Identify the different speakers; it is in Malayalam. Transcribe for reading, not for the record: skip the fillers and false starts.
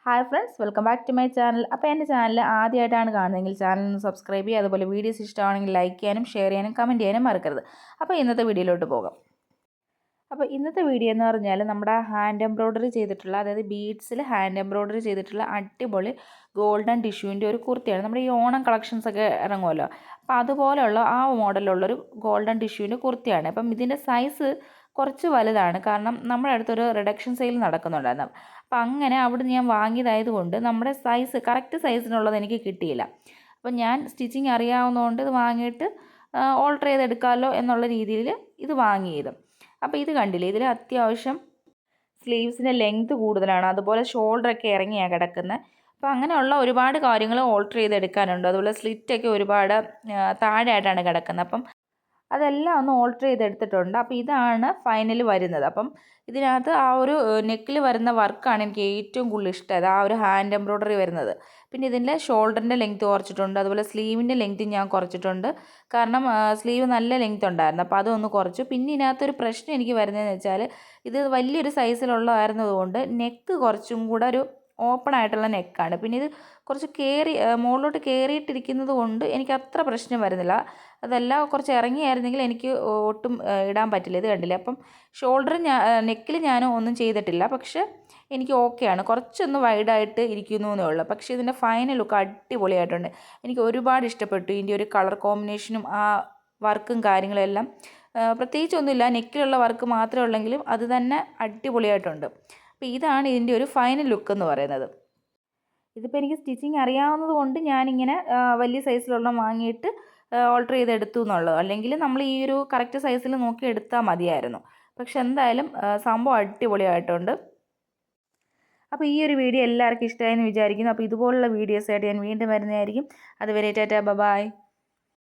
Speaker 1: Hi friends, welcome back to my channel. അപ്പോൾ എൻ്റെ ചാനൽ ആദ്യമായിട്ടാണ് കാണുന്നതെങ്കിൽ ചാനൽ ഒന്ന് സബ്സ്ക്രൈബ് ചെയ്യുക. അതുപോലെ വീഡിയോസ് ഇഷ്ടമാണെങ്കിൽ ലൈക്ക് ചെയ്യാനും ഷെയർ ചെയ്യാനും കമൻറ്റ് ചെയ്യാനും മറക്കരുത്. അപ്പോൾ ഇന്നത്തെ വീഡിയോയിലോട്ട് പോകാം. അപ്പോൾ ഇന്നത്തെ വീഡിയോ എന്ന് പറഞ്ഞാൽ നമ്മുടെ ഹാൻഡ് എംബ്രോയ്ഡറി ചെയ്തിട്ടുള്ള, അതായത് ബീഡ്സിൽ ഹാൻഡ് എംബ്രോയ്ഡറി ചെയ്തിട്ടുള്ള അടിപൊളി ഗോൾഡൻ ടിഷ്യൂവിൻ്റെ ഒരു കുർത്തിയാണ്. നമ്മുടെ ഈ ഓണം കളക്ഷൻസൊക്കെ ഇറങ്ങുമല്ലോ, അപ്പോൾ അതുപോലെയുള്ള ആ മോഡലുള്ളൊരു ഗോൾഡൻ ടിഷ്യൂവിൻ്റെ കുർത്തിയാണ്. അപ്പം ഇതിൻ്റെ സൈസ് കുറച്ച് വലുതാണ്, കാരണം നമ്മുടെ അടുത്തൊരു റിഡക്ഷൻ സെയിൽ നടക്കുന്നുണ്ടായിരുന്നു. അപ്പം അങ്ങനെ അവിടുന്ന് ഞാൻ വാങ്ങിയതായതുകൊണ്ട് നമ്മുടെ സൈസ് കറക്റ്റ് സൈസിനുള്ളത് എനിക്ക് കിട്ടിയില്ല. അപ്പം ഞാൻ സ്റ്റിച്ചിങ് അറിയാവുന്നതുകൊണ്ട് ഇത് വാങ്ങിയിട്ട് ഓൾട്ടർ ചെയ്തെടുക്കാമല്ലോ എന്നുള്ള രീതിയിൽ ഇത് വാങ്ങിയത്. അപ്പോൾ ഇത് കണ്ടില്ലേ, ഇതിൽ അത്യാവശ്യം സ്ലീവ്സിൻ്റെ ലെങ്ത് കൂടുതലാണ്, അതുപോലെ ഷോൾഡറൊക്കെ ഇറങ്ങിയാണ് കിടക്കുന്നത്. അപ്പോൾ അങ്ങനെയുള്ള ഒരുപാട് കാര്യങ്ങൾ ഓൾട്ടർ ചെയ്തെടുക്കാനുണ്ട്. അതുപോലെ സ്ലിറ്റൊക്കെ ഒരുപാട് താഴെയായിട്ടാണ് കിടക്കുന്നത്. അപ്പം അതെല്ലാം ഒന്ന് ഓൾട്ടർ ചെയ്തെടുത്തിട്ടുണ്ട്. അപ്പോൾ ഇതാണ് ഫൈനൽ വരുന്നത്. അപ്പം ഇതിനകത്ത് ആ ഒരു നെക്കിൽ വരുന്ന വർക്കാണ് എനിക്ക് ഏറ്റവും കൂടുതൽ ഇഷ്ടമായത്, ആ ഒരു ഹാൻഡ് എംബ്രോയ്ഡറി വരുന്നത്. പിന്നെ ഇതിൻ്റെ ഷോൾഡറിൻ്റെ ലെങ്ത്ത് കുറച്ചിട്ടുണ്ട്, അതുപോലെ സ്ലീവിൻ്റെ ലെങ്ത്ത് ഞാൻ കുറച്ചിട്ടുണ്ട്. കാരണം സ്ലീവ് നല്ല ലെങ്ത്ത് ഉണ്ടായിരുന്നു, അപ്പോൾ അതൊന്ന് കുറച്ചു. പിന്നെ ഇതിനകത്തൊരു പ്രശ്നം എനിക്ക് വരുന്നതെന്ന് വെച്ചാൽ, ഇത് വലിയൊരു സൈസിലുള്ളതായിരുന്നതുകൊണ്ട് നെക്ക് കുറച്ചും കൂടെ ഒരു ഓപ്പൺ ആയിട്ടുള്ള നെക്കാണ്. പിന്നെ ഇത് കുറച്ച് മുകളിലോട്ട് കയറിയിട്ടിരിക്കുന്നത് കൊണ്ട് എനിക്ക് അത്ര പ്രശ്നം വരുന്നില്ല. അതെല്ലാം കുറച്ച് ഇറങ്ങിയായിരുന്നെങ്കിൽ എനിക്ക് ഒട്ടും ഇടാൻ പറ്റില്ല. ഇത് കണ്ടില്ലേ, അപ്പം ഷോൾഡർ നെക്കിൽ ഞാൻ ഒന്നും ചെയ്തിട്ടില്ല, പക്ഷേ എനിക്ക് ഓക്കെയാണ്. കുറച്ചൊന്ന് വൈഡായിട്ട് ഇരിക്കുന്നു എന്നേ ഉള്ളൂ. പക്ഷേ ഇതിൻ്റെ ഫൈനൽ ലുക്ക് അടിപൊളിയായിട്ടുണ്ട്. എനിക്ക് ഒരുപാട് ഇഷ്ടപ്പെട്ടു. ഇതിൻ്റെ ഒരു കളർ കോമ്പിനേഷനും ആ വർക്കും കാര്യങ്ങളെല്ലാം പ്രത്യേകിച്ചൊന്നുമില്ല, നെക്കിലുള്ള വർക്ക് മാത്രമേ ഉള്ളെങ്കിലും അത് തന്നെ അടിപൊളിയായിട്ടുണ്ട്. അപ്പോൾ ഇതാണ് ഇതിൻ്റെ ഒരു ഫൈനൽ ലുക്ക് എന്ന് പറയുന്നത്. ഇതിപ്പോൾ എനിക്ക് സ്റ്റിച്ചിങ് അറിയാവുന്നത് കൊണ്ട് ഞാനിങ്ങനെ വലിയ സൈസിലുള്ള വാങ്ങിയിട്ട് ഓൾട്ടർ ചെയ്തെടുത്തു എന്നുള്ളത്. അല്ലെങ്കിൽ നമ്മൾ ഈ ഒരു കറക്റ്റ് സൈസിൽ നോക്കി എടുത്താൽ മതിയായിരുന്നു. പക്ഷെ എന്തായാലും സംഭവം അടിപൊളിയായിട്ടുണ്ട്. അപ്പോൾ ഈ ഒരു വീഡിയോ എല്ലാവർക്കും ഇഷ്ടമായെന്ന് വിചാരിക്കുന്നു. അപ്പോൾ ഇതുപോലുള്ള വീഡിയോസായിട്ട് ഞാൻ വീണ്ടും വരുന്നതായിരിക്കും. അതുവരെ ടാറ്റാ, ബൈ.